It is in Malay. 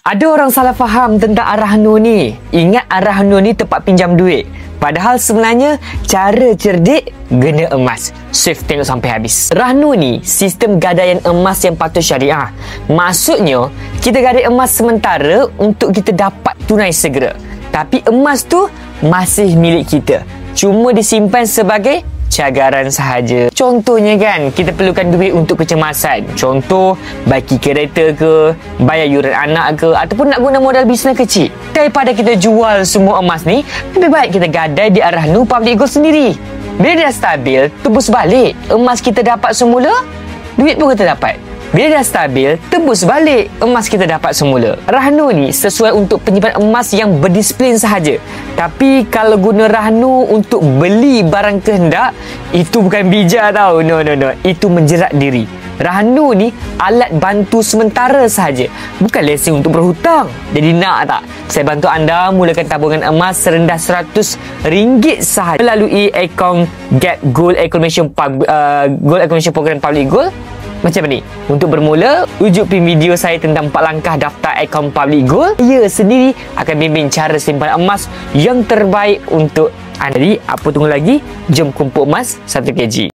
Ada orang salah faham tentang Ar-Rahnu ni. Ingat Ar-Rahnu ni tempat pinjam duit. Padahal sebenarnya cara cerdik guna emas. Swift tengok sampai habis. Rahnu ni sistem gadaian emas yang patut syariah. Maksudnya kita gadai emas sementara untuk kita dapat tunai segera. Tapi emas tu masih milik kita. Cuma disimpan sebagai cagaran sahaja. Contohnya kan, kita perlukan duit untuk kecemasan. Contoh, baiki kereta ke, bayar yuran anak ke, ataupun nak guna modal bisnes kecil. Daripada kita jual semua emas ni, lebih baik kita gadai di Ar-Rahnu Public Gold sendiri. Bila dah stabil, tebus balik. Emas kita dapat semula, duit pun kita dapat. Bila dah stabil, tebus balik, emas kita dapat semula. Rahnu ni sesuai untuk penyimpanan emas yang berdisiplin sahaja. Tapi kalau guna Rahnu untuk beli barang kehendak, itu bukan bijak tau. No. Itu menjerat diri. Rahnu ni alat bantu sementara sahaja, bukan lesen untuk berhutang. Jadi nak tak? Saya bantu anda mulakan tabungan emas serendah RM100 sahaja melalui akaun Gap Gold Accumulation Program Public Gold. Macam ni. Untuk bermula, ujuk pin video saya tentang 4 langkah daftar akaun Public Gold. Ia sendiri akan bimbing cara simpan emas yang terbaik untuk anda. Jadi, apa tunggu lagi? Jom kumpul emas 1 kg.